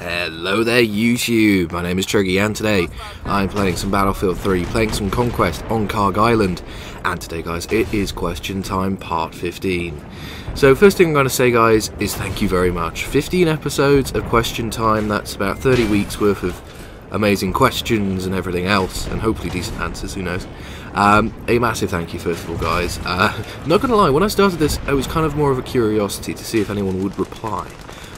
Hello there YouTube, my name is Chuggy and today I'm playing some Battlefield 3, playing some Conquest on Carg Island. And today guys, it is question time part 15. So first thing I'm going to say guys is thank you very much. 15 episodes of question time, that's about 30 weeks worth of amazing questions and everything else, and hopefully decent answers, who knows. A massive thank you first of all guys. Not gonna lie, when I started this it was kind of more of a curiosity to see if anyone would reply.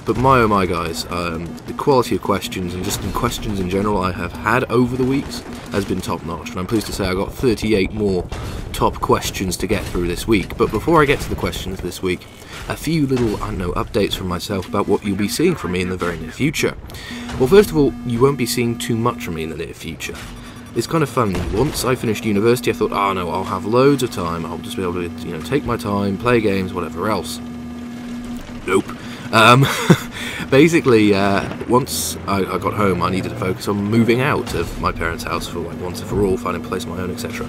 But my oh my guys, the quality of questions and just in questions in general I have had over the weeks has been top notch, and I'm pleased to say I got 38 more top questions to get through this week. But before I get to the questions this week, a few little, I don't know, updates from myself about what you'll be seeing from me in the very near future. Well, first of all, you won't be seeing too much from me in the near future. It's kind of fun. Once I finished university I thought, oh no, I'll have loads of time, I'll just be able to, you know, take my time, play games, whatever else. Nope. Basically, once I got home, I needed to focus on moving out of my parents' house for like once and for all, finding a place of my own, etc.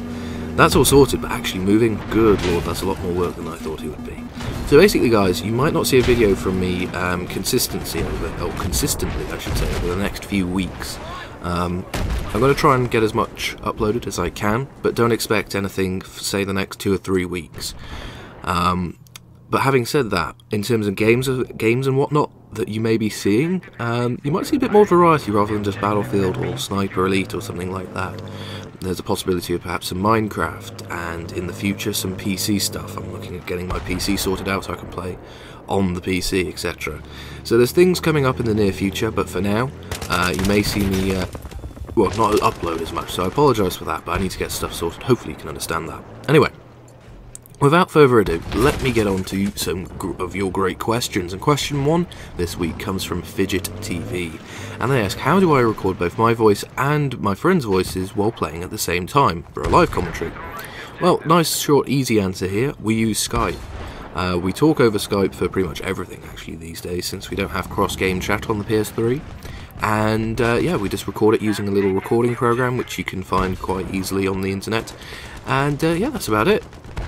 That's all sorted, but actually moving, good lord, that's a lot more work than I thought it would be. So basically, guys, you might not see a video from me consistently, I should say, over the next few weeks. I'm going to try and get as much uploaded as I can, but don't expect anything for, say, the next 2 or 3 weeks. But having said that, in terms of games and whatnot that you may be seeing, you might see a bit more variety rather than just Battlefield or Sniper Elite or something like that. There's a possibility of perhaps some Minecraft, and in the future some PC stuff. I'm looking at getting my PC sorted out so I can play on the PC, etc. So there's things coming up in the near future, but for now, you may see me, well, not upload as much, so I apologise for that, but I need to get stuff sorted. Hopefully you can understand that. Anyway. Without further ado, let me get on to some of your great questions. And question 1 this week comes from Fidget TV. And they ask, how do I record both my voice and my friends' voices while playing at the same time for a live commentary? Well, nice, short, easy answer here. We use Skype. We talk over Skype for pretty much everything actually these days, since we don't have cross-game chat on the PS3. And yeah, we just record it using a little recording program which you can find quite easily on the internet. And yeah, that's about it.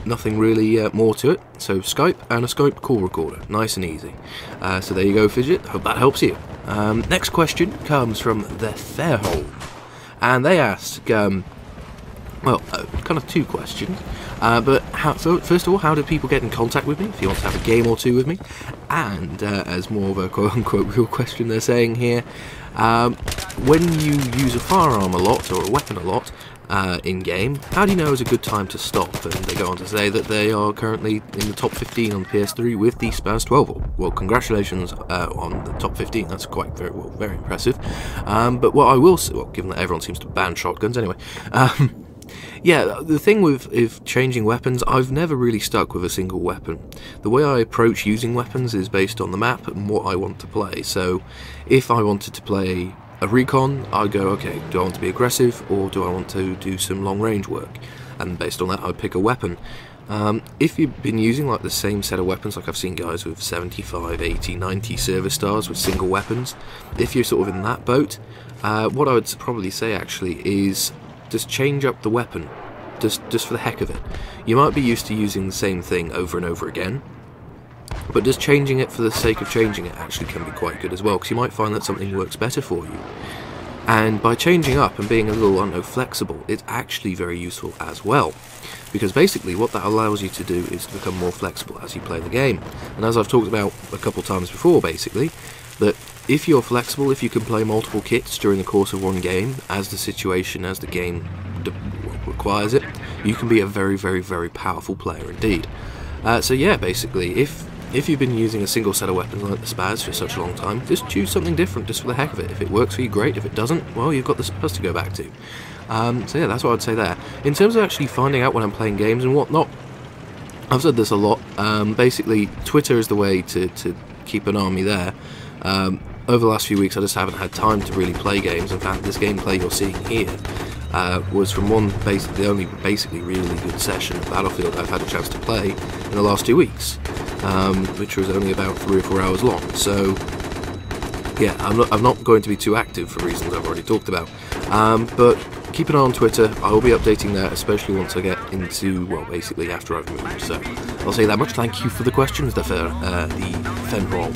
Nothing really more to it. So Skype and a Skype call recorder, nice and easy. So there you go, Fidget. Hope that helps you. Next question comes from the Fairholm, and they ask, well, kind of 2 questions. But first of all, how do people get in contact with me if you want to have a game or 2 with me? And as more of a quote-unquote real question, they're saying here, when you use a firearm a lot or a weapon a lot, in-game, how do you know is a good time to stop? And they go on to say that they are currently in the top 15 on the PS3 with the Spaz 12. Well, congratulations on the top 15, that's quite very impressive. But what I will say, well, given that everyone seems to ban shotguns anyway, yeah, the thing with changing weapons, I've never really stuck with a single weapon. The way I approach using weapons is based on the map and what I want to play. So if I wanted to play a recon, I go, okay, do I want to be aggressive or do I want to do some long range work? And based on that I'd pick a weapon. If you've been using like the same set of weapons, like I've seen guys with 75, 80, 90 service stars with single weapons, if you're sort of in that boat, what I would probably say actually is just change up the weapon, just for the heck of it. You might be used to using the same thing over and over again, but just changing it for the sake of changing it actually can be quite good as well, because you might find that something works better for you. And by changing up and being a little, I don't know, flexible, it's actually very useful as well. Because basically what that allows you to do is to become more flexible as you play the game. And as I've talked about a couple times before, basically, that if you're flexible, if you can play multiple kits during the course of one game, as the situation, as the game requires it, you can be a very, very, very powerful player indeed. So yeah, basically, if you've been using a single set of weapons like the Spaz for such a long time, just choose something different just for the heck of it. If it works for you, great. If it doesn't, well, you've got the Spaz to go back to. So yeah, that's what I'd say there. In terms of actually finding out when I'm playing games and whatnot, I've said this a lot. Basically, Twitter is the way to keep an army there. Over the last few weeks, I just haven't had time to really play games. In fact, this gameplay you're seeing here was from the only basically really good session of Battlefield I've had a chance to play in the last 2 weeks, which was only about 3 or 4 hours long. So yeah, I'm not going to be too active for reasons I've already talked about. But keep an eye on Twitter. I will be updating that, especially once I get into, well, basically after I've moved. So I'll say that much. Thank you for the questions, the Fenrol.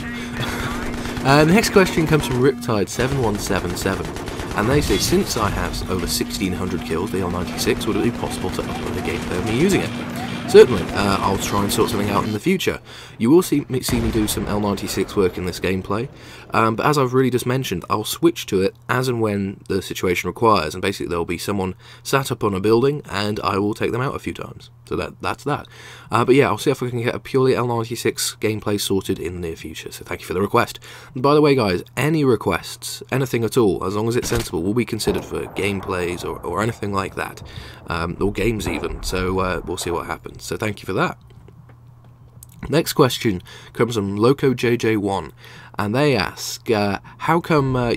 Next question comes from Riptide7177, and they say, since I have over 1600 kills, the L96, would it be possible to upload a gameplay of me using it? Certainly, I'll try and sort something out in the future. You will see me do some L96 work in this gameplay, but as I've really just mentioned, I'll switch to it as and when the situation requires, and basically there'll be someone sat up on a building, and I will take them out a few times. So that's that. But yeah, I'll see if I can get a purely L96 gameplay sorted in the near future, so thank you for the request. And by the way guys, any requests, anything at all, as long as it's sensible, will be considered for gameplays or anything like that, or games even, so we'll see what happens. So thank you for that. Next question comes from LocoJJ1, and they ask, how come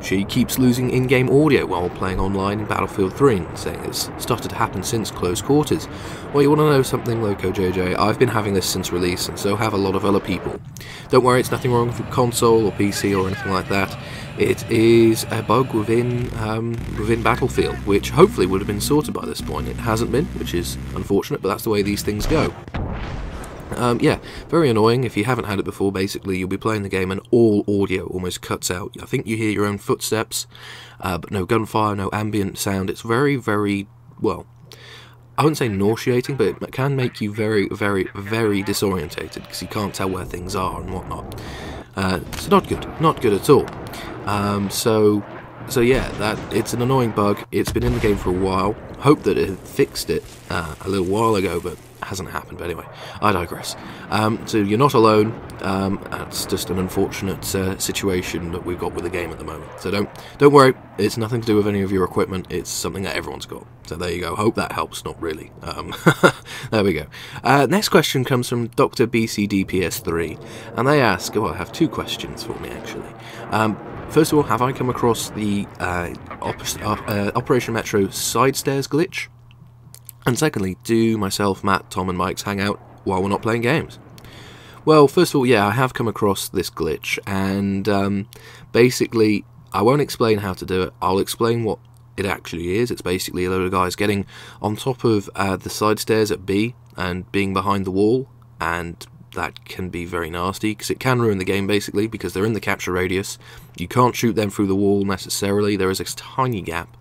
she keeps losing in-game audio while playing online in Battlefield 3, and saying it's started to happen since close quarters. Well, you want to know something, LocoJJ? I've been having this since release, and so have a lot of other people. Don't worry, it's nothing wrong with console or PC or anything like that. It is a bug within Battlefield, which hopefully would have been sorted by this point. It hasn't been, which is unfortunate, but that's the way these things go. Yeah, very annoying. If you haven't had it before, basically you'll be playing the game and all audio almost cuts out. I think you hear your own footsteps, but no gunfire, no ambient sound. It's very, very, well, I wouldn't say nauseating, but it can make you very, very, very disorientated, because you can't tell where things are and whatnot. It's not good at all. So yeah, it's an annoying bug. It's been in the game for a while. Hope that it had fixed it a little while ago, but hasn't happened. But anyway, I digress. So you're not alone. That's just an unfortunate situation that we've got with the game at the moment. So don't worry. It's nothing to do with any of your equipment. It's something that everyone's got. So there you go. Hope that helps. Not really. There we go. Next question comes from Dr. BCDPS3, and they ask. Well, I have two questions for me actually. First of all, have I come across the Operation Metro side stairs glitch? And secondly, do myself, Matt, Tom and Mike's hang out while we're not playing games? Well, first of all, yeah, I have come across this glitch, and basically, I won't explain how to do it. I'll explain what it actually is. It's basically a load of guys getting on top of the side stairs at B and being behind the wall, and that can be very nasty, because it can ruin the game, basically, because they're in the capture radius. You can't shoot them through the wall, necessarily. There is a tiny gap,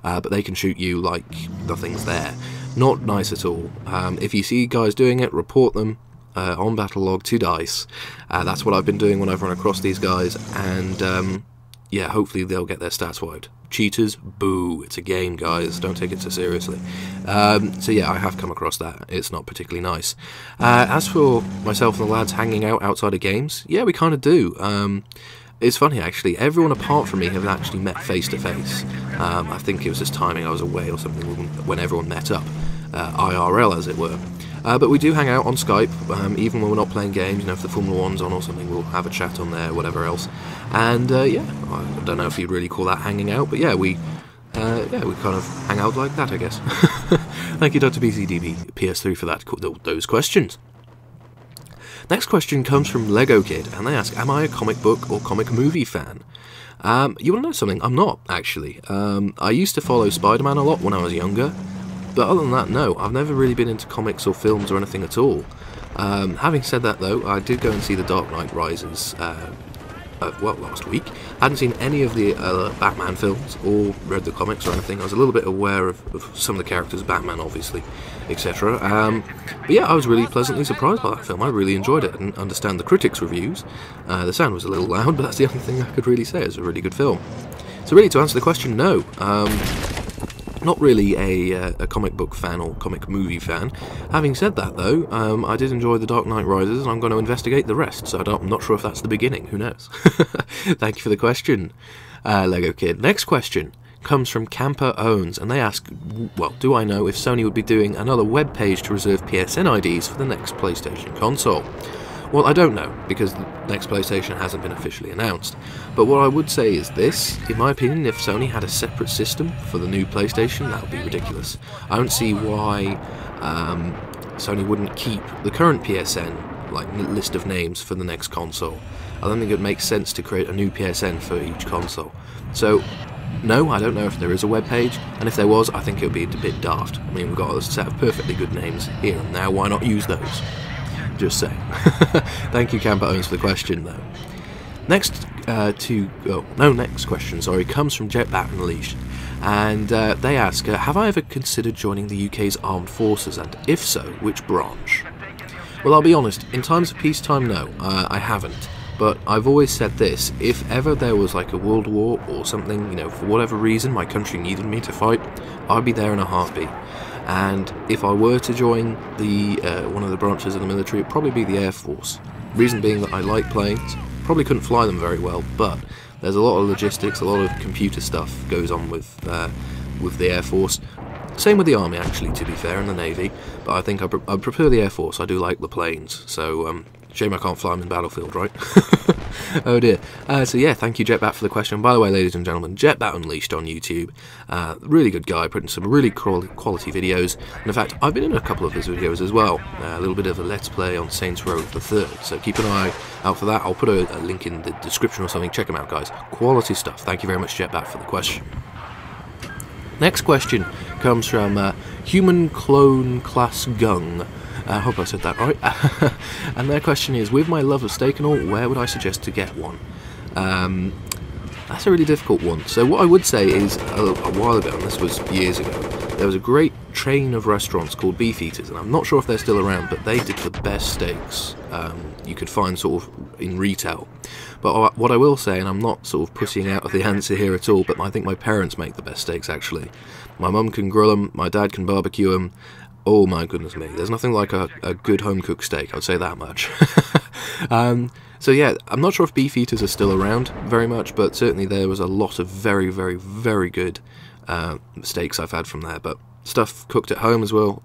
but they can shoot you like nothing's there. Not nice at all. If you see guys doing it, report them on Battlelog to DICE. That's what I've been doing when I've run across these guys, and yeah, hopefully they'll get their stats wiped. Cheaters, boo. It's a game, guys. Don't take it so seriously. So yeah, I have come across that. It's not particularly nice. As for myself and the lads hanging out outside of games, yeah, we kind of do. It's funny, actually. Everyone apart from me have actually met face to face. I think it was just timing. I was away or something when everyone met up. IRL, as it were. But we do hang out on Skype, even when we're not playing games. You know, if the Formula 1's on or something, we'll have a chat on there, whatever else. And yeah, I don't know if you'd really call that hanging out, but yeah, we kind of hang out like that, I guess. Thank you, Dr. BCDB PS3, for those questions. Next question comes from Lego Kid, and they ask, am I a comic book or comic movie fan? You want to know something? I'm not, actually. I used to follow Spider-Man a lot when I was younger, but other than that, no, I've never really been into comics or films or anything at all. Having said that, though, I did go and see The Dark Knight Rises, last week. I hadn't seen any of the Batman films or read the comics or anything. I was a little bit aware of some of the characters, Batman obviously, etc. But yeah, I was really pleasantly surprised by that film. I really enjoyed it. I didn't understand the critics' reviews. The sound was a little loud, but that's the only thing I could really say. It's a really good film. So really, to answer the question, no. Not really a comic book fan or comic movie fan. Having said that, though, I did enjoy The Dark Knight Rises, and I'm going to investigate the rest, so I'm not sure if that's the beginning. Who knows? Thank you for the question, Lego Kid. Next question comes from Camper Owns, and they ask, well, do I know if Sony would be doing another web page to reserve PSN IDs for the next PlayStation console? Well, I don't know, because the next PlayStation hasn't been officially announced. But what I would say is this: in my opinion, if Sony had a separate system for the new PlayStation, that would be ridiculous. I don't see why Sony wouldn't keep the current PSN list of names for the next console. I don't think it would make sense to create a new PSN for each console. So, no, I don't know if there is a web page, and if there was, I think it would be a bit daft. I mean, we've got a set of perfectly good names here and now, why not use those? Just saying. Thank you, Camper Owns, for the question, though. Next next question, sorry, comes from Jetbat Unleashed, and they ask, have I ever considered joining the UK's armed forces, and if so, which branch? Well, I'll be honest, in times of peacetime, no, I haven't. But I've always said this: if ever there was like a world war or something, you know, for whatever reason my country needed me to fight, I'd be there in a heartbeat. And if I were to join the one of the branches of the military, it'd probably be the Air Force. Reason being that I like planes, probably couldn't fly them very well, but there's a lot of logistics, a lot of computer stuff goes on with the Air Force. Same with the Army, actually, to be fair, and the Navy, but I think I'd prefer the Air Force. I do like the planes, so shame I can't fly them in Battlefield, right? Oh dear. So yeah, thank you Jetbat for the question. By the way, ladies and gentlemen, Jetbat Unleashed on YouTube, really good guy, putting some really quality videos, and in fact, I've been in a couple of his videos as well, a little bit of a Let's Play on Saints Row the 3rd, so keep an eye out for that. I'll put a link in the description or something, check them out guys, quality stuff. Thank you very much Jetbat for the question. Next question comes from Human Clone Class Gung. I hope I said that right. And their question is, with my love of steak and all, where would I suggest to get one? That's a really difficult one. So what I would say is, a while ago, and this was years ago, there was a great chain of restaurants called Beefeaters, and I'm not sure if they're still around, but they did the best steaks you could find sort of in retail. But what I will say, and I'm not sort of pussying out of the answer here at all, but I think my parents make the best steaks actually. My mum can grill them, my dad can barbecue them. Oh my goodness me, there's nothing like a good home-cooked steak, I'd say that much. So yeah, I'm not sure if Beefeaters are still around very much, but certainly there was a lot of very, very, very good steaks I've had from there. But stuff cooked at home as well,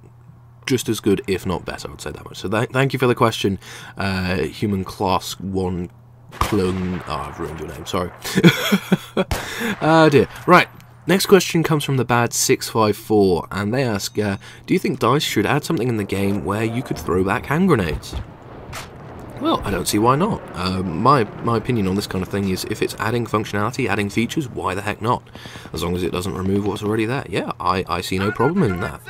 just as good, if not better, I'd say that much. So thank you for the question, Human Class 1 Clone. Oh, I've ruined your name, sorry. Oh dear. Right. Next question comes from the Bad 654, and they ask, do you think DICE should add something in the game where you could throw back hand grenades? Well, I don't see why not. My opinion on this kind of thing is, if it's adding functionality, adding features, why the heck not? As long as it doesn't remove what's already there. Yeah, I see no problem in that.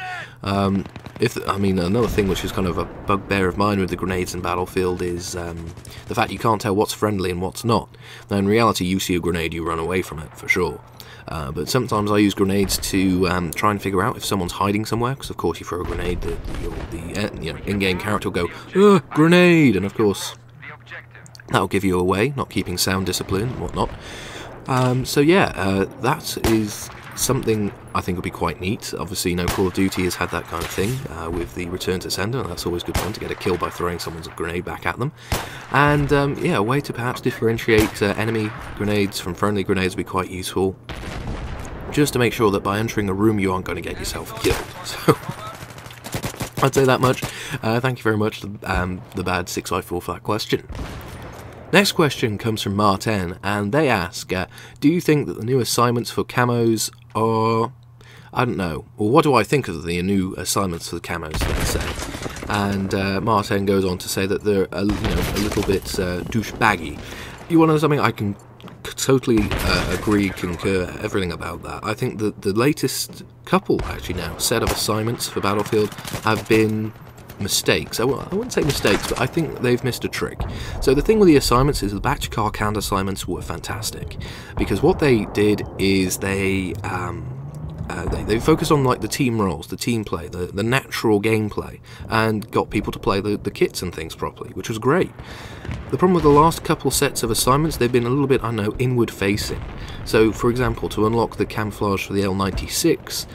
I mean, another thing which is kind of a bugbear of mine with the grenades in Battlefield is the fact you can't tell what's friendly and what's not. Now, in reality, you see a grenade, you run away from it, for sure. But sometimes I use grenades to try and figure out if someone's hiding somewhere, because of course you throw a grenade, the in-game character will go, grenade, and of course that'll give you away, not keeping sound discipline and whatnot. So yeah, that is something I think would be quite neat. Obviously, Call of Duty has had that kind of thing with the Return to Sender, and that's always good fun to get a kill by throwing someone's grenade back at them. And yeah, a way to perhaps differentiate enemy grenades from friendly grenades would be quite useful, just to make sure that by entering a room you aren't going to get yourself killed. So I'd say that much. Thank you very much, the Bad 654, for that question. Next question comes from Martin, and they ask, do you think that the new assignments for camos are, I don't know, or what do I think of the new assignments for the camos, let's say. And Martin goes on to say that they're a little bit douchebaggy. You want to know something? I can totally agree, concur, everything about that. I think that the latest set of assignments for Battlefield have been mistakes. I wouldn't say mistakes, but I think they've missed a trick. So the thing with the assignments is the back to car canned assignments were fantastic, because what they did is they focused on like the team roles, the team play, the natural gameplay, and got people to play the kits and things properly, which was great. The problem with the last couple sets of assignments, they've been a little bit, I know, inward facing. So for example, to unlock the camouflage for the L96,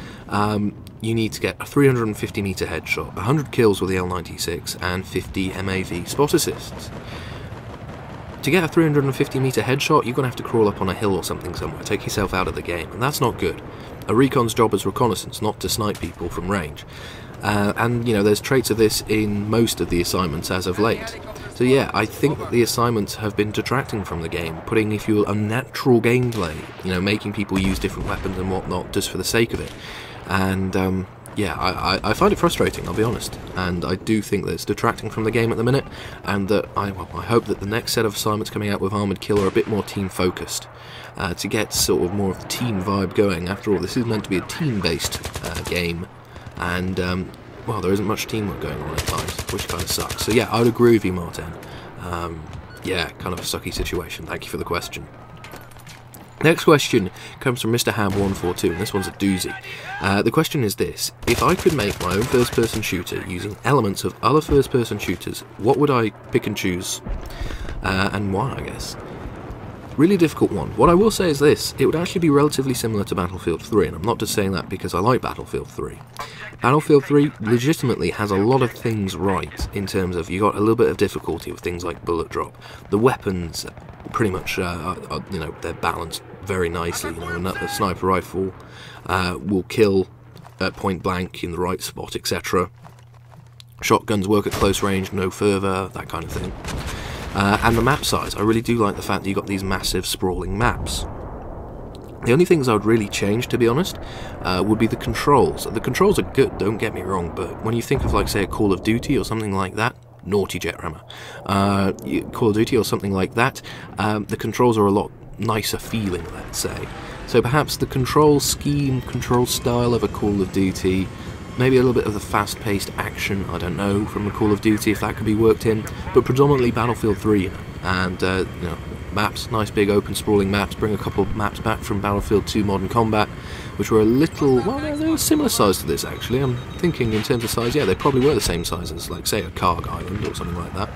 you need to get a 350 meter headshot, 100 kills with the L96, and 50 MAV spot assists. To get a 350 meter headshot, you're going to have to crawl up on a hill or something somewhere, take yourself out of the game, and that's not good. A recon's job is reconnaissance, not to snipe people from range. And, there's traits of this in most of the assignments as of late. So yeah, I think that the assignments have been detracting from the game, putting, if you will, unnatural gameplay, making people use different weapons and whatnot just for the sake of it. And, yeah, I find it frustrating, I'll be honest, and I do think that it's detracting from the game at the minute, and that I hope that the next set of assignments coming out with Armoured Kill are a bit more team-focused, to get sort of more of the team vibe going. After all, this is meant to be a team-based game, and, well, there isn't much teamwork going on at times, which kind of sucks. So yeah, I would agree with you, Martin. yeah, kind of a sucky situation. Thank you for the question. Next question comes from Mr. Ham142, and this one's a doozy. The question is this: if I could make my own first-person shooter using elements of other first-person shooters, what would I pick and choose? And why, I guess? Really difficult one. What I will say is this: it would actually be relatively similar to Battlefield 3, and I'm not just saying that because I like Battlefield 3. Battlefield 3 legitimately has a lot of things right in terms of you got a little bit of difficulty with things like bullet drop. The weapons pretty much, you know, they're balanced very nicely. You know, a sniper rifle will kill at point blank in the right spot, etc. Shotguns work at close range, no further, that kind of thing. And the map size, I really do like the fact that you've got these massive sprawling maps. The only things I would really change, to be honest, would be the controls. The controls are good, don't get me wrong, but when you think of, like, say, a Call of Duty or something like that, naughty Jetrammer, Call of Duty or something like that, the controls are a lot nicer feeling, let's say. So perhaps the control scheme, control style of a Call of Duty, maybe a little bit of the fast-paced action, I don't know, from a Call of Duty, if that could be worked in, but predominantly Battlefield 3, you know, and, you know, maps, nice big open sprawling maps. Bring a couple of maps back from Battlefield 2 Modern Combat, which were a little, well, they were similar size to this, actually. I'm thinking in terms of size, yeah, they probably were the same size as, like, say, a Karg Island or something like that,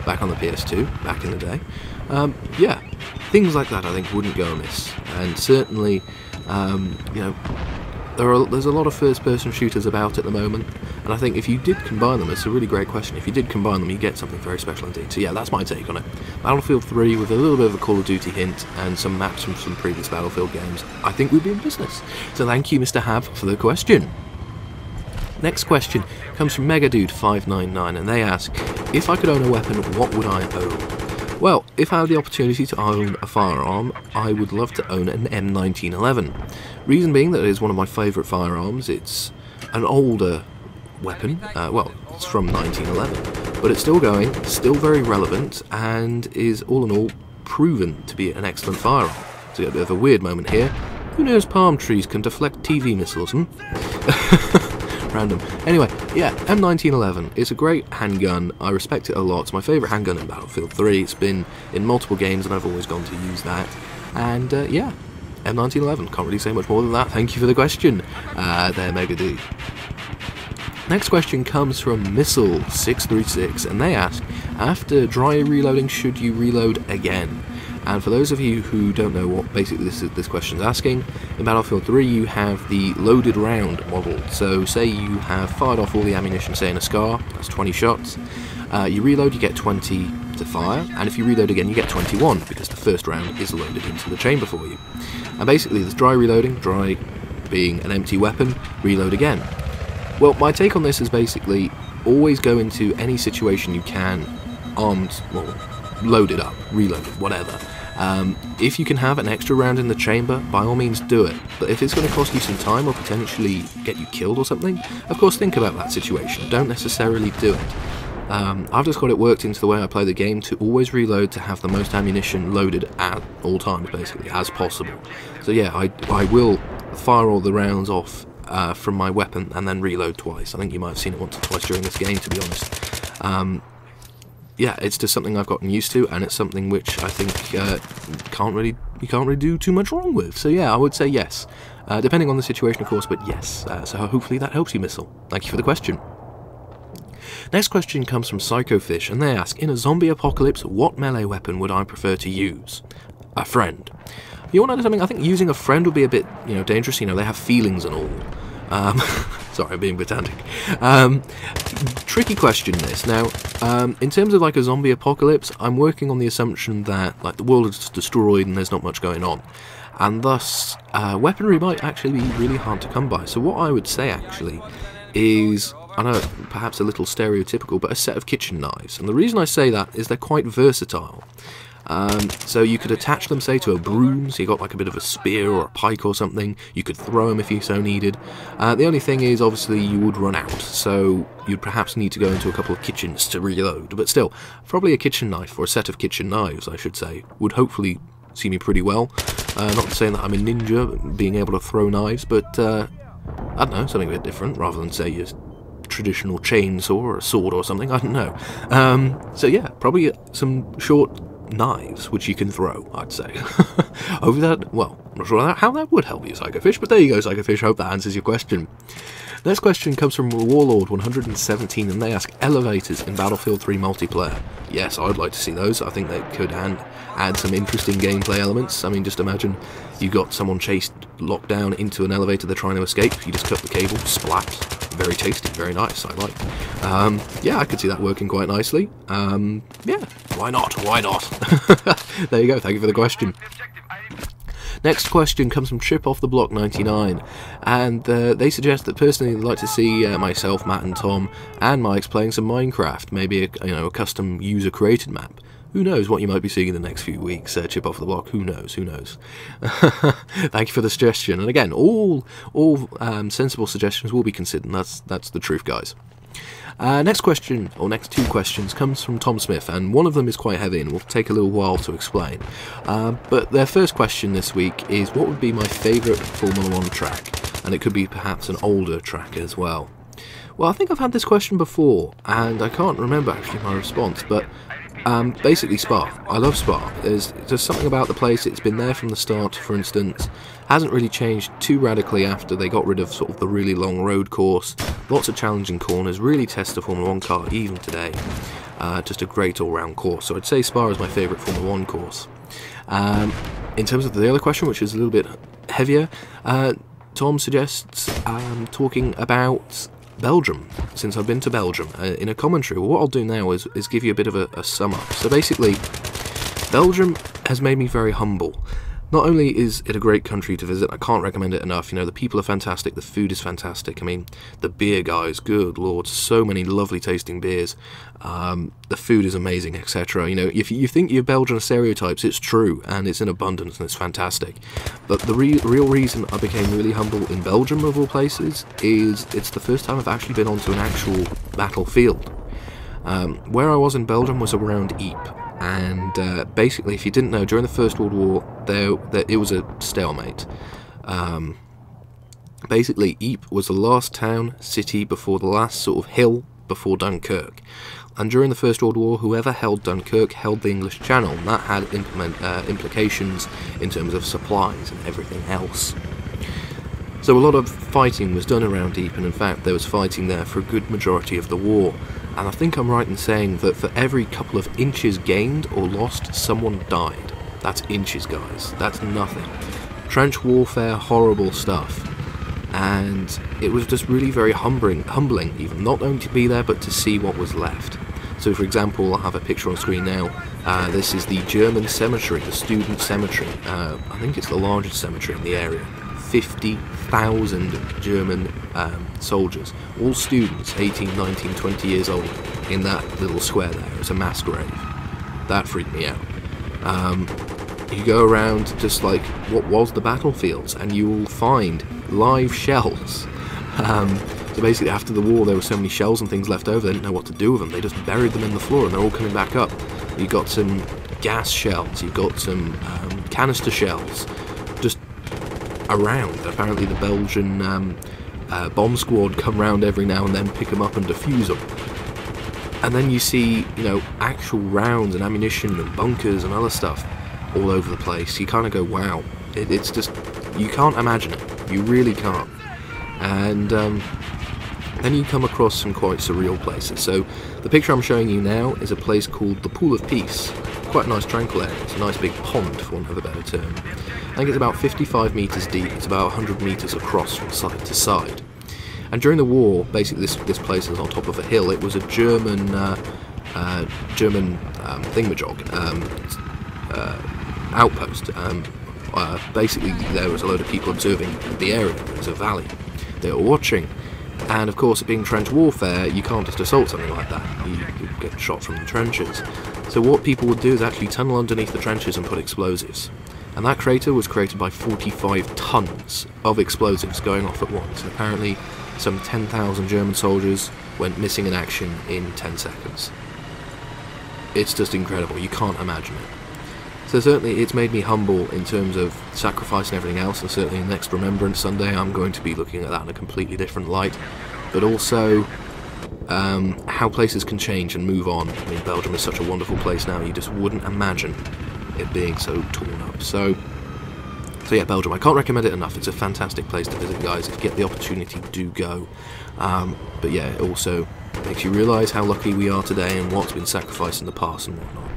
back on the PS2, back in the day. Yeah, things like that I think wouldn't go amiss, and certainly, you know, there's a lot of first-person shooters about at the moment, and I think if you did combine them, it's a really great question, if you did combine them, you get something very special indeed. So yeah, that's my take on it. Battlefield 3 with a little bit of a Call of Duty hint, and some maps from some previous Battlefield games, I think we'd be in business. So thank you, Mr. Hab, for the question. Next question comes from Megadude599, and they ask, if I could own a weapon, what would I own? Well, if I had the opportunity to own a firearm, I would love to own an M1911. Reason being that it is one of my favourite firearms. It's an older weapon, well, it's from 1911, but it's still going, still very relevant, and is all in all proven to be an excellent firearm. So we got a bit of a weird moment here. Who knows palm trees can deflect TV missiles, Random. Anyway, yeah, M1911 is a great handgun. I respect it a lot. It's my favourite handgun in Battlefield 3. It's been in multiple games and I've always gone to use that. And yeah, M1911. Can't really say much more than that. Thank you for the question, there, Mega D. Next question comes from Missile636, and they ask, after dry reloading, should you reload again? And for those of you who don't know what basically this question is asking, in Battlefield 3 you have the loaded round model. So say you have fired off all the ammunition, say in a SCAR, that's 20 shots. You reload, you get 20 to fire, and if you reload again you get 21, because the first round is loaded into the chamber for you. And basically there's dry reloading, dry being an empty weapon, reload again. Well, my take on this is basically, always go into any situation you can armed, well, loaded up, reloaded, whatever. If you can have an extra round in the chamber, by all means do it, but if it's going to cost you some time or potentially get you killed or something, of course think about that situation, don't necessarily do it. I've just got it worked into the way I play the game to always reload, to have the most ammunition loaded at all times, basically, as possible. So yeah, I will fire all the rounds off from my weapon and then reload twice. I think you might have seen it once or twice during this game, to be honest. Yeah, it's just something I've gotten used to, and it's something which I think you can't really do too much wrong with. So yeah, I would say yes, depending on the situation, of course, but yes. So hopefully that helps you, Missile. Thank you for the question. Next question comes from Psychofish, and they ask, in a zombie apocalypse, what melee weapon would I prefer to use? A friend. You want to know something? I think using a friend would be a bit, you know, dangerous. You know, they have feelings and all. Sorry, I'm being pedantic. Tricky question this. Now, in terms of like a zombie apocalypse, I'm working on the assumption that like the world is destroyed and there's not much going on, and thus weaponry might actually be really hard to come by. So what I would say actually is, I know perhaps a little stereotypical, but a set of kitchen knives. And the reason I say that is they're quite versatile. So you could attach them, say, to a broom, so you got like a bit of a spear or a pike or something. You could throw them if you so needed. The only thing is, obviously, you would run out, so you'd perhaps need to go into a couple of kitchens to reload. But still, probably a kitchen knife, or a set of kitchen knives, I should say, would hopefully see me pretty well. Not saying that I'm a ninja, being able to throw knives, but I don't know, something a bit different, rather than, say, your traditional chainsaw or a sword or something, I don't know. So yeah, probably some short knives, which you can throw, I'd say. Over that, well, I'm not sure how that would help you, Psychofish, but there you go, Psychofish, hope that answers your question. Next question comes from Warlord 117, and they ask, elevators in Battlefield 3 multiplayer. Yes, I'd like to see those. I think they could add some interesting gameplay elements. I mean, just imagine you got someone locked down into an elevator, they're trying to escape, you just cut the cable, splat. Very tasty, very nice, I like. Yeah, I could see that working quite nicely. Yeah, why not, why not? There you go, thank you for the question. Next question comes from Trip Off the Block 99, and they suggest that personally they'd like to see myself, Matt and Tom, and Mike's playing some Minecraft, maybe a custom user-created map. Who knows what you might be seeing in the next few weeks, Chip Off the Block, who knows, who knows. Thank you for the suggestion, and again, all sensible suggestions will be considered, and that's the truth, guys. Next question, or next two questions, comes from Tom Smith, and one of them is quite heavy and will take a little while to explain. But their first question this week is, what would be my favourite Formula 1 track? And it could be perhaps an older track as well. Well, I think I've had this question before, and I can't remember actually my response, but basically Spa. I love Spa. There's something about the place, it's been there from the start, for instance. Hasn't really changed too radically after they got rid of sort of the really long road course. Lots of challenging corners, really test a Formula 1 car even today. Just a great all-round course. So I'd say Spa is my favourite Formula 1 course. In terms of the other question, which is a little bit heavier, Tom suggests talking about Belgium, since I've been to Belgium, in a commentary. Well, what I'll do now is give you a bit of a sum up. So basically, Belgium has made me very humble. Not only is it a great country to visit, I can't recommend it enough, the people are fantastic, the food is fantastic, I mean, the beer guys, good lord, so many lovely tasting beers, the food is amazing, etc. If you think you're Belgian stereotypes, it's true, and it's in abundance, and it's fantastic. But the real reason I became really humble in Belgium, of all places, is it's the first time I've actually been onto an actual battlefield. Where I was in Belgium was around Ypres. And basically, if you didn't know, during the First World War, it was a stalemate. Basically, Ypres was the last town, city, before the last sort of hill before Dunkirk. And during the First World War, whoever held Dunkirk held the English Channel, and that had implications in terms of supplies and everything else. So a lot of fighting was done around Ypres, and in fact there was fighting there for a good majority of the war. And I think I'm right in saying that for every couple of inches gained or lost, someone died. That's inches, guys. That's nothing. Trench warfare, horrible stuff. And it was just really very humbling even, not only to be there, but to see what was left. So for example, I'll have a picture on screen now. This is the German cemetery, the student cemetery. I think it's the largest cemetery in the area. 50,000 German soldiers, all students, 18, 19, 20 years old, in that little square there. It's a mass grave. That freaked me out. You go around just like what was the battlefields, and you will find live shells. So basically after the war there were so many shells and things left over, they didn't know what to do with them. They just buried them in the floor, and they're all coming back up. You got some gas shells, you've got some canister shells, just around. Apparently the Belgian bomb squad come round every now and then, pick them up and defuse them. And then you see, actual rounds and ammunition and bunkers and other stuff all over the place. You kind of go, wow, it's just, you can't imagine it. You really can't. And then you come across some quite surreal places. So the picture I'm showing you now is a place called the Pool of Peace. Quite a nice tranquil area. It's a nice big pond, for want of a better term. I think it's about 55 metres deep. It's about 100 metres across from side to side. And during the war, basically this place is on top of a hill. It was a German thingamajog, outpost. Basically, there was a load of people observing the area. It was a valley. They were watching. And of course, being trench warfare, you can't just assault something like that. You get shot from the trenches. So what people would do is actually tunnel underneath the trenches and put explosives. And that crater was created by 45 tons of explosives going off at once. And apparently, some 10,000 German soldiers went missing in action in 10 seconds. It's just incredible. You can't imagine it. So certainly it's made me humble in terms of sacrifice and everything else, and certainly next Remembrance Sunday I'm going to be looking at that in a completely different light. But also, how places can change and move on. I mean, Belgium is such a wonderful place now, you just wouldn't imagine it being so torn up. So yeah, Belgium, I can't recommend it enough. It's a fantastic place to visit, guys. If you get the opportunity, do go. But yeah, it also makes you realise how lucky we are today and what's been sacrificed in the past and whatnot.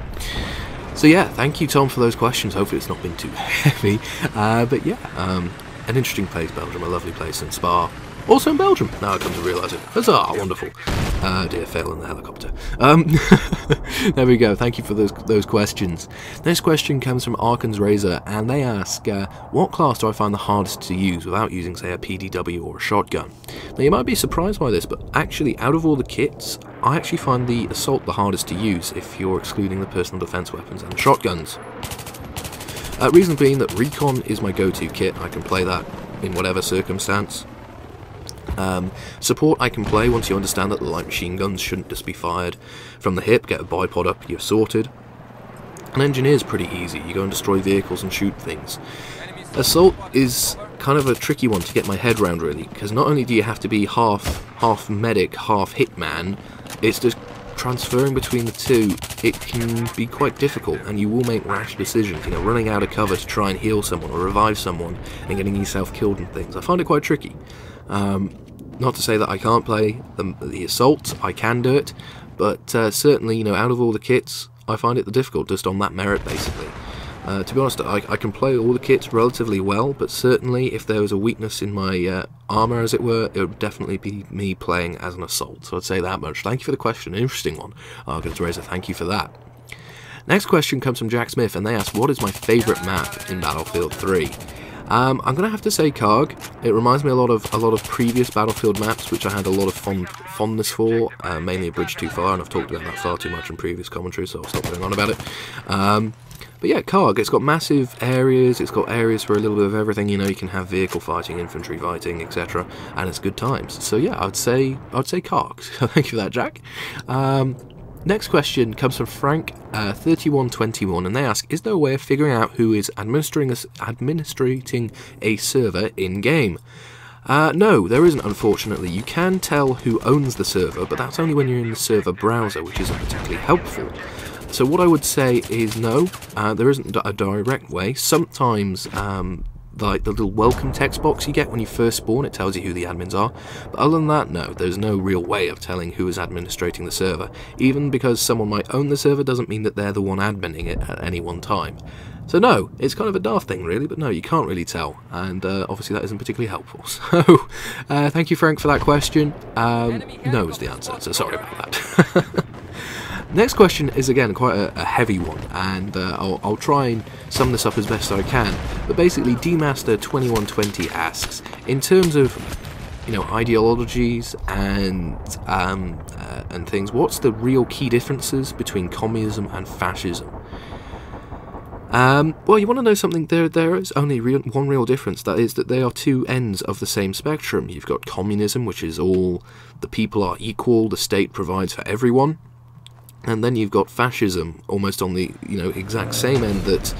So yeah, thank you, Tom, for those questions. Hopefully it's not been too heavy. But yeah, an interesting place, Belgium, a lovely place, and Spa, also in Belgium. Now I come to realise it. Huzzah, wonderful. Dear, fail in the helicopter. There we go, thank you for those questions. Next question comes from Arkan's Razor, and they ask, what class do I find the hardest to use without using, say, a PDW or a shotgun? Now you might be surprised by this, but actually, out of all the kits, I actually find the Assault the hardest to use if you're excluding the personal defense weapons and the shotguns. Reason being that Recon is my go-to kit. I can play that in whatever circumstance. Support I can play once you understand that the light machine guns shouldn't just be fired from the hip, get a bipod up, you're sorted. And Engineer's pretty easy, you go and destroy vehicles and shoot things. Assault is kind of a tricky one to get my head around, really, because not only do you have to be half medic, half hitman, it's just transferring between the two, it can be quite difficult, and you will make rash decisions, you know, running out of cover to try and heal someone or revive someone and getting yourself killed and things. I find it quite tricky. Not to say that I can't play the Assault, I can do it, but certainly, you know, out of all the kits, I find it the difficult just on that merit, basically. To be honest, I can play all the kits relatively well, but certainly if there was a weakness in my armour, as it were, it would definitely be me playing as an Assault, so I'd say that much. Thank you for the question, an interesting one. Arkan's Razor, thank you for that. Next question comes from Jack Smith, and they ask, what is my favourite map in Battlefield 3? I'm going to have to say Karg. It reminds me a lot of previous Battlefield maps, which I had a lot of fondness for, mainly A Bridge Too Far, and I've talked about that far too much in previous commentary, so I'll stop going on about it. But yeah, Karg, it's got massive areas, it's got areas for a little bit of everything, you know, you can have vehicle fighting, infantry fighting, etc., and it's good times. So yeah, I'd say Karg. So thank you for that, Jack. Next question comes from Frank, 3121, and they ask, is there a way of figuring out who is administrating a server in-game? No, there isn't, unfortunately. You can tell who owns the server, but that's only when you're in the server browser, which isn't particularly helpful. So what I would say is no, there isn't a direct way. Sometimes, like the little welcome text box you get when you first spawn, it tells you who the admins are. But other than that, no, there's no real way of telling who is administrating the server. Even because someone might own the server doesn't mean that they're the one adminning it at any one time. So no, it's kind of a daft thing really, but no, you can't really tell, and obviously that isn't particularly helpful. So, thank you Frank for that question. No is the answer, so sorry about that. Next question is again quite a heavy one, and I'll try and sum this up as best I can. But basically, Dmaster2120 asks, in terms of, you know, ideologies and things, what's the real key differences between communism and fascism? Well, you want to know something? There is only one real difference. That is that they are two ends of the same spectrum. You've got communism, which is all the people are equal, the state provides for everyone. And then you've got fascism, almost on the, you know, exact same end, that,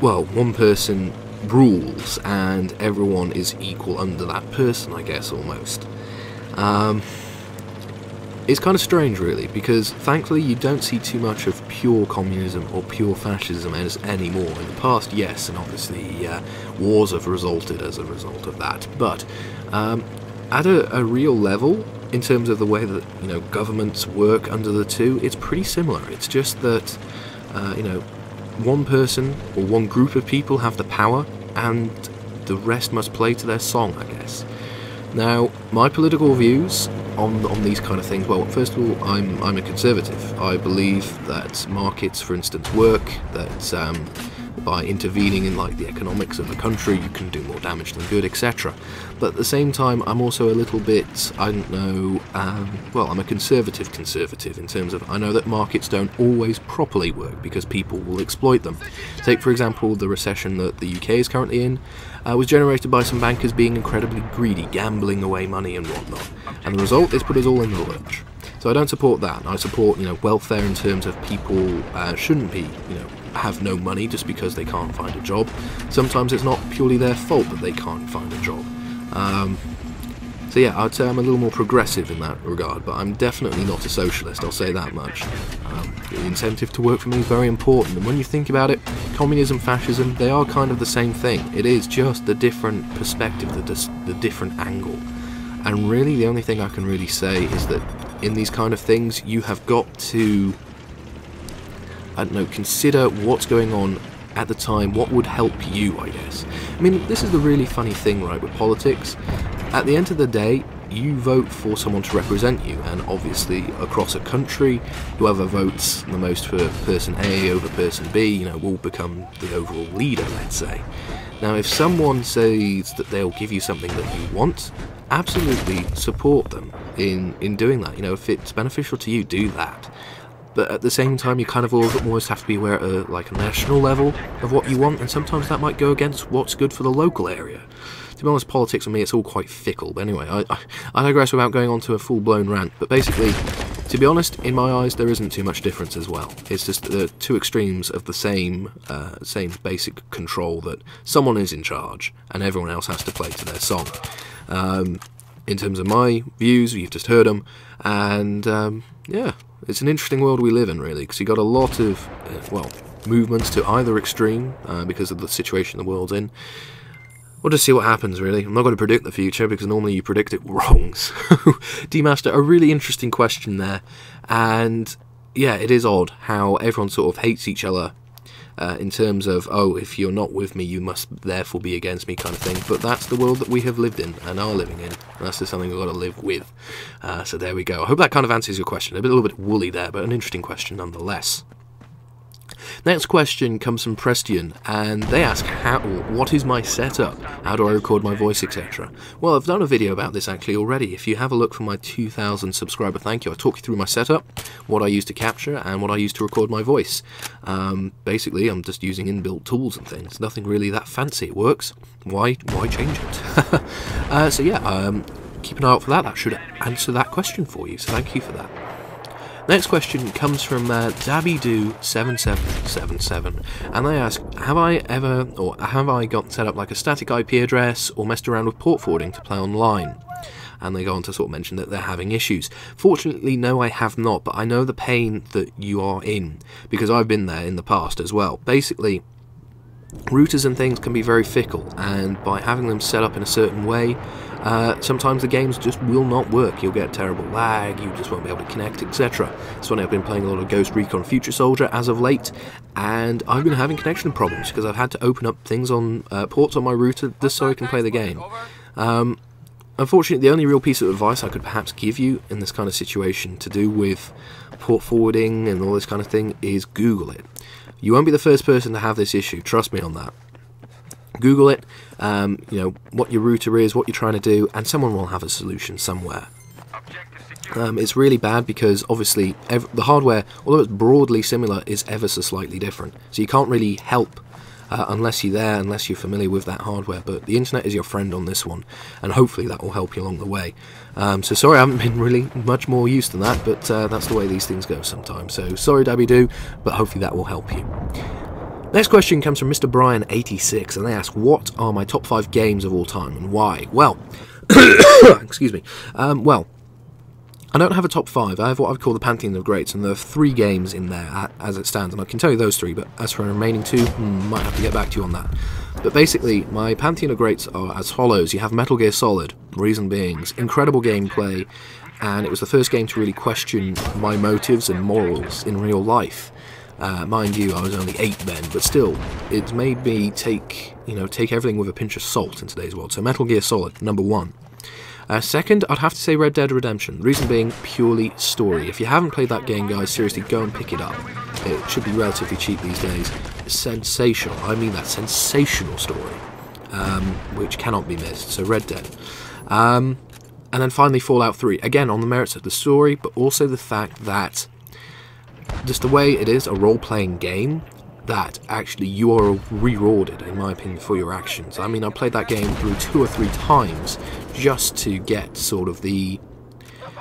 well, one person rules and everyone is equal under that person, I guess, almost. It's kind of strange, really, because thankfully you don't see too much of pure communism or pure fascism anymore. In the past, yes, and obviously wars have resulted as a result of that. But at a real level, in terms of the way that, you know, governments work under the two, it's pretty similar. It's just that, you know, one person or one group of people have the power, and the rest must play to their song, I guess. Now, my political views on these kind of things, well, first of all, I'm a conservative. I believe that markets, for instance, work, that by intervening in, like, the economics of a country, you can do more damage than good, etc. But at the same time, I'm also a little bit, I don't know, well, I'm a conservative in terms of, I know that markets don't always properly work because people will exploit them. Take, for example, the recession that the UK is currently in, was generated by some bankers being incredibly greedy, gambling away money and whatnot. And the result is put us all in the lurch. So I don't support that. I support, you know, welfare in terms of people shouldn't be, you know, have no money just because they can't find a job. Sometimes it's not purely their fault that they can't find a job. So yeah, I'd say I'm a little more progressive in that regard, but I'm definitely not a socialist, I'll say that much. The incentive to work for me is very important, and when you think about it, communism, fascism, they are kind of the same thing. It is just the different perspective, the different angle. And really, the only thing I can really say is that in these kind of things, you have got to, I don't know, consider what's going on at the time, what would help you, I guess. I mean, this is the really funny thing, right, with politics. At the end of the day, you vote for someone to represent you, and obviously across a country, whoever votes the most for person A over person B, you know, will become the overall leader, let's say. Now, if someone says that they'll give you something that you want, absolutely support them in doing that. You know, if it's beneficial to you, do that. But at the same time, you kind of almost have to be aware at like a national level of what you want, and sometimes that might go against what's good for the local area. To be honest, politics for me, it's all quite fickle. But anyway, I digress without going on to a full-blown rant. But basically, to be honest, in my eyes, there isn't too much difference as well. It's just the two extremes of the same basic control, that someone is in charge and everyone else has to play to their song. In terms of my views, you've just heard them, and yeah, it's an interesting world we live in, really, because you've got a lot of, well, movements to either extreme because of the situation the world's in. We'll just see what happens, really. I'm not going to predict the future, because normally you predict it wrong. So, D-Master, a really interesting question there. And, yeah, it is odd how everyone sort of hates each other in terms of, oh, if you're not with me, you must therefore be against me kind of thing. But that's the world that we have lived in and are living in. And that's just something we've got to live with. So there we go. I hope that kind of answers your question. A little bit woolly there, but an interesting question nonetheless. Next question comes from Prestion, and they ask, what is my setup? How do I record my voice, etc.? Well, I've done a video about this actually already. If you have a look for my 2,000 subscriber thank you, I talk you through my setup, what I use to capture, and what I use to record my voice. Basically, I'm just using inbuilt tools and things. Nothing really that fancy. It works. Why change it? So yeah, keep an eye out for that. That should answer that question for you, so thank you for that. Next question comes from Dabbydo7777, and they ask, have I got set up like a static IP address or messed around with port forwarding to play online? And they go on to sort of mention that they're having issues. Fortunately, no, I have not, but I know the pain that you are in, because I've been there in the past as well. Basically, routers and things can be very fickle, and by having them set up in a certain way, sometimes the games just will not work. You'll get terrible lag, you just won't be able to connect, etc. That's when I've been playing a lot of Ghost Recon Future Soldier as of late, and I've been having connection problems because I've had to open up things on ports on my router just so I can play the game. Unfortunately, the only real piece of advice I could perhaps give you in this kind of situation to do with port forwarding and all this kind of thing is Google it. You won't be the first person to have this issue, trust me on that. Google it, you know, what your router is, what you're trying to do, and someone will have a solution somewhere. It's really bad because obviously the hardware, although it's broadly similar, is ever so slightly different. So you can't really help unless you're there, unless you're familiar with that hardware. But the internet is your friend on this one, and hopefully that will help you along the way. So sorry I haven't been really much more use than that, but that's the way these things go sometimes. So sorry Dabby-Doo, but hopefully that will help you. Next question comes from Mr. Brian86, and they ask, what are my top 5 games of all time and why? Well, excuse me. Well, I don't have a top 5. I have what I call the Pantheon of Greats, and there are 3 games in there as it stands, and I can tell you those 3, but as for the remaining 2, might have to get back to you on that. But basically, my Pantheon of Greats are as follows. You have Metal Gear Solid, reason being, incredible gameplay, and it was the first game to really question my motives and morals in real life. Mind you, I was only 8 then, but still, it made me take everything with a pinch of salt in today's world. So Metal Gear Solid, number 1. Second, I'd have to say Red Dead Redemption. Reason being, purely story. If you haven't played that game, guys, seriously, go and pick it up. It should be relatively cheap these days. It's sensational. I mean that, sensational story, which cannot be missed. So Red Dead. And then finally, Fallout 3. Again, on the merits of the story, but also the fact that just the way it is, a role-playing game, that actually you are rewarded, in my opinion, for your actions. I mean, I played that game through 2 or 3 times just to get sort of I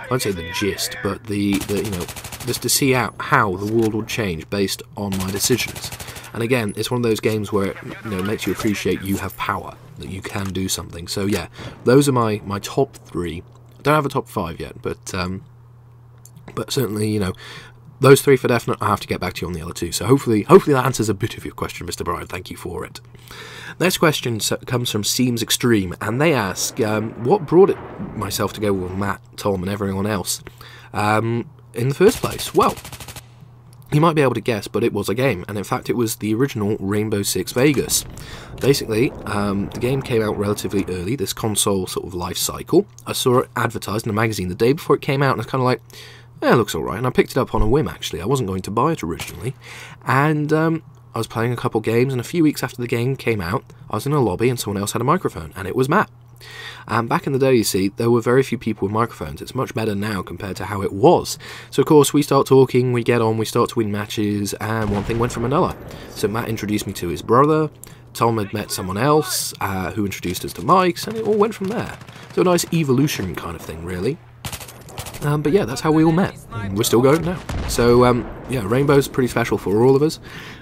won't say the gist, but just to see how the world would change based on my decisions. And again, it's one of those games where it makes you appreciate you have power. that you can do something. So yeah, those are my top 3. I don't have a top 5 yet, but certainly, you know, those 3 for definite. I have to get back to you on the other 2. So hopefully that answers a bit of your question, Mr. Bryan. Thank you for it. Next question comes from Seems Extreme, and they ask, what brought myself to go with Matt, Tom, and everyone else in the first place? Well, you might be able to guess, but it was a game, and in fact it was the original Rainbow Six Vegas. Basically, the game came out relatively early, this console sort of life cycle. I saw it advertised in a magazine the day before it came out, and I was kind of like, yeah, it looks alright, and I picked it up on a whim, actually. I wasn't going to buy it originally, and I was playing a couple games, and a few weeks after the game came out, I was in a lobby and someone else had a microphone, and it was Matt. Back in the day, you see, there were very few people with microphones. It's much better now compared to how it was. So of course we start talking, we get on, we start to win matches, and one thing went from another. So Matt introduced me to his brother, Tom had met someone else who introduced us to mics, and it all went from there. So a nice evolution kind of thing, really. But yeah, that's how we all met, and we're still going now. So yeah, Rainbow's pretty special for all of us,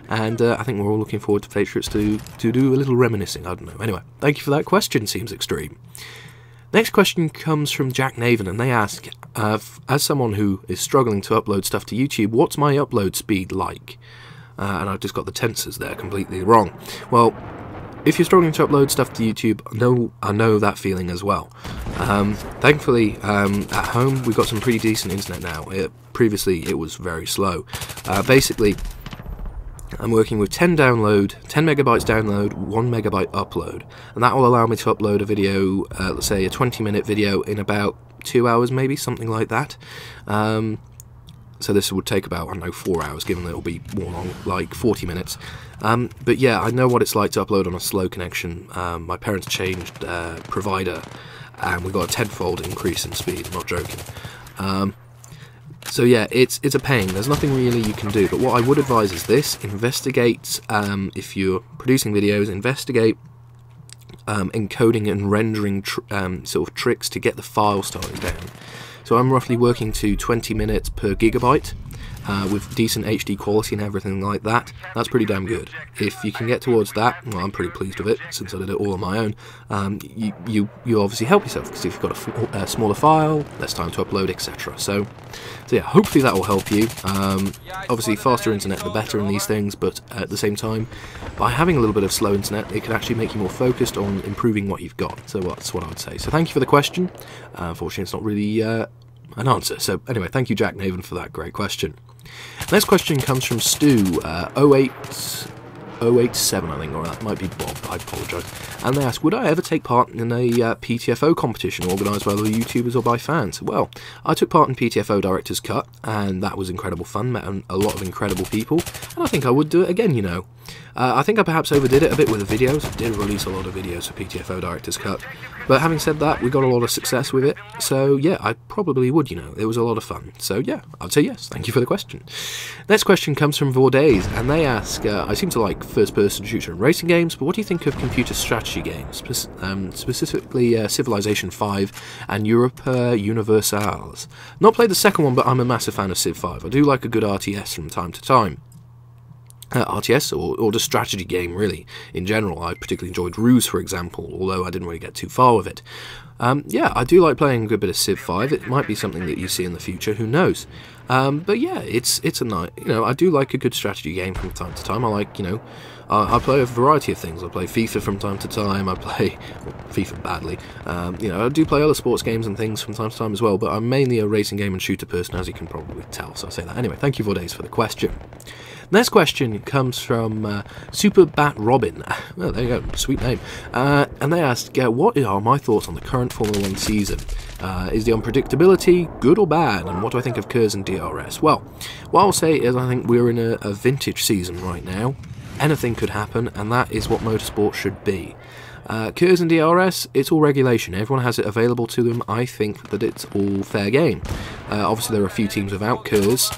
and I think we're all looking forward to Patriots to do a little reminiscing, I don't know. Anyway, thank you for that question, Seems Extreme. Next question comes from Jack Naven, and they ask, as someone who is struggling to upload stuff to YouTube, what's my upload speed like? And I've just got the tensors there completely wrong. Well, if you're struggling to upload stuff to YouTube, I know that feeling as well. Thankfully, at home, we've got some pretty decent internet now. Previously, it was very slow. Basically, I'm working with 10 megabytes download, 1 megabyte upload, and that will allow me to upload a video, let's say a 20-minute video in about 2 hours, maybe, something like that. So this would take about, I don't know, 4 hours, given that it'll be more long, like 40 minutes. But yeah, I know what it's like to upload on a slow connection. My parents changed provider, and we got a tenfold increase in speed, I'm not joking. So yeah, it's a pain. There's nothing really you can do, but what I would advise is this: investigate, if you're producing videos, investigate encoding and rendering sort of tricks to get the file size down. So I'm roughly working to 20 minutes per gigabyte with decent HD quality and everything like that. That's pretty damn good. If you can get towards that, well, I'm pretty pleased with it, since I did it all on my own. You obviously help yourself, because if you've got a smaller file, less time to upload, etc. So yeah, hopefully that will help you. Obviously, faster internet the better in these things, but at the same time, by having a little bit of slow internet, it can actually make you more focused on improving what you've got. So that's what I would say. So thank you for the question. Unfortunately, it's not really an answer. So anyway, thank you, Jack Naven, for that great question. Next question comes from Stu, 087, I think, or that might be Bob, I apologise. And they ask, would I ever take part in a PTFO competition organised by other YouTubers or by fans? Well, I took part in PTFO Director's Cut, and that was incredible fun, met a lot of incredible people, and I think I would do it again, you know. I think I perhaps overdid it a bit with the videos. I did release a lot of videos for PTFO Director's Cut, but having said that, we got a lot of success with it, so yeah, I probably would, you know. It was a lot of fun, so yeah, I'd say yes. Thank you for the question. Next question comes from Vordays, and they ask, I seem to like first-person shooter and racing games, but what do you think of computer strategy games, specifically Civilization 5 and Europa Universalis? Not played the second one, but I'm a massive fan of Civ 5. I do like a good RTS from time to time. RTS or just strategy game, really, in general. I particularly enjoyed Ruse, for example, although I didn't really get too far with it. Yeah, I do like playing a good bit of Civ 5. It might be something that you see in the future, who knows. But yeah, it's a nice, you know, I do like a good strategy game from time to time. I like, you know, I play a variety of things. I play FIFA from time to time. I play FIFA badly. You know, I do play other sports games and things from time to time as well, but I'm mainly a racing game and shooter person, as you can probably tell, so I say that. Anyway, thank you, Vordays, for the question. Next question comes from Super Bat Robin. Well, there you go, sweet name. And they asked, what are my thoughts on the current Formula 1 season? Is the unpredictability good or bad? And what do I think of KERS and DRS? Well, what I'll say is I think we're in a vintage season right now. Anything could happen, and that is what motorsport should be. KERS and DRS, it's all regulation. Everyone has it available to them. I think that it's all fair game. Obviously, there are a few teams without KERS,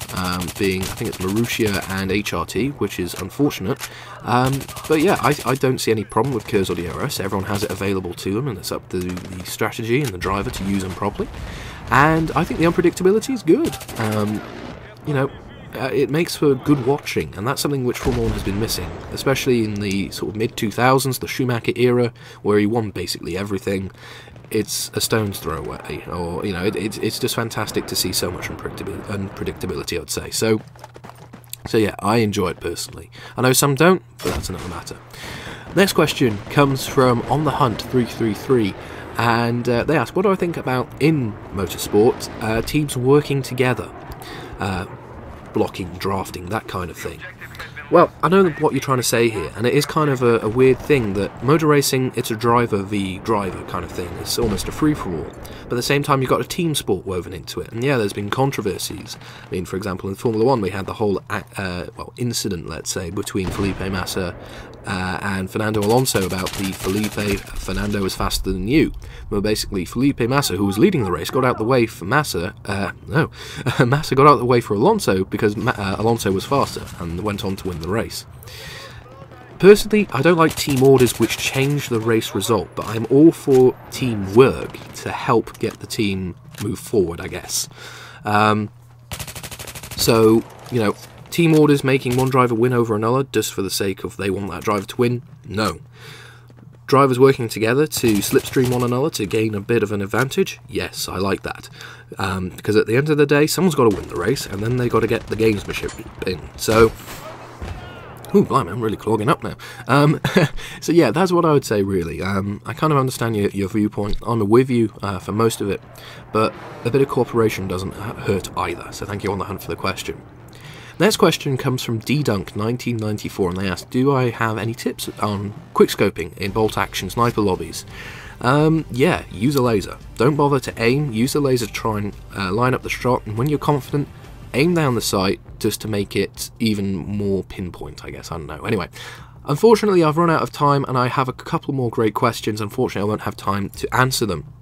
being, I think it's Marussia and HRT, which is unfortunate. But yeah, I don't see any problem with KERS or DRS. Everyone has it available to them, and it's up to the strategy and the driver to use them properly. And I think the unpredictability is good. You know, it makes for good watching, and that's something which Formula 1 has been missing, especially in the sort of mid-2000s, the Schumacher era, where he won basically everything. It's a stone's throw away, or, you know, it's just fantastic to see so much unpredictability, I'd say. So yeah, I enjoy it personally. I know some don't, but that's another matter. Next question comes from On The Hunt 333, and they ask, what do I think about, in motorsport, teams working together? Blocking, drafting, that kind of thing. Well, I know what you're trying to say here, and it is kind of a weird thing that motor racing, it's a driver v driver kind of thing. It's almost a free-for-all. But at the same time, you've got a team sport woven into it. And yeah, there's been controversies. I mean, for example, in Formula 1, we had the whole incident, let's say, between Felipe Massa and Fernando Alonso about the Fernando is faster than you. Well, basically, Felipe Massa, who was leading the race, got out the way for Massa. Massa got out the way for Alonso because Alonso was faster and went on to win the race. Personally, I don't like team orders which change the race result, but I'm all for teamwork to help get the team move forward, I guess. So, you know, team orders making one driver win over another just for the sake of they want that driver to win? No. Drivers working together to slipstream one another to gain a bit of an advantage? Yes, I like that. Because at the end of the day, someone's got to win the race, and then they've got to get the gamesmanship in. So, ooh, blimey, I'm really clogging up now. So yeah, that's what I would say, really. I kind of understand your viewpoint. I'm with you for most of it, but a bit of cooperation doesn't hurt either. So thank you, On The Hunt, for the question. Next question comes from ddunk1994, and they ask, do I have any tips on quickscoping in bolt-action sniper lobbies? Yeah, use a laser. Don't bother to aim, use the laser to try and line up the shot, and when you're confident, aim down the sight just to make it even more pinpoint, I guess. I don't know. Anyway, unfortunately, I've run out of time, and I have a couple more great questions. Unfortunately, I won't have time to answer them.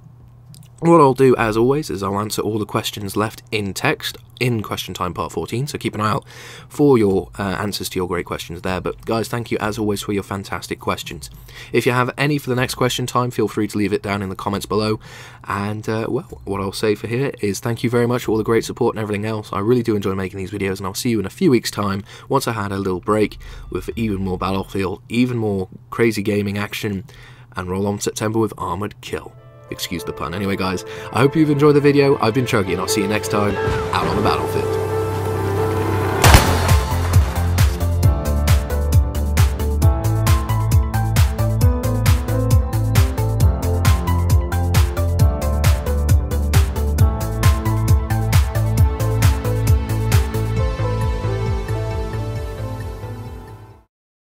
What I'll do, as always, is I'll answer all the questions left in text in Question Time Part 14, so keep an eye out for your answers to your great questions there. But guys, thank you as always for your fantastic questions. If you have any for the next Question Time, feel free to leave it down in the comments below. And, well, what I'll say for here is thank you very much for all the great support and everything else. I really do enjoy making these videos, and I'll see you in a few weeks' time, once I had a little break, with even more Battlefield, even more crazy gaming action, and roll on September with Armored Kill. Excuse the pun. Anyway, guys, I hope you've enjoyed the video. I've been Chuggy, and I'll see you next time out on the battlefield.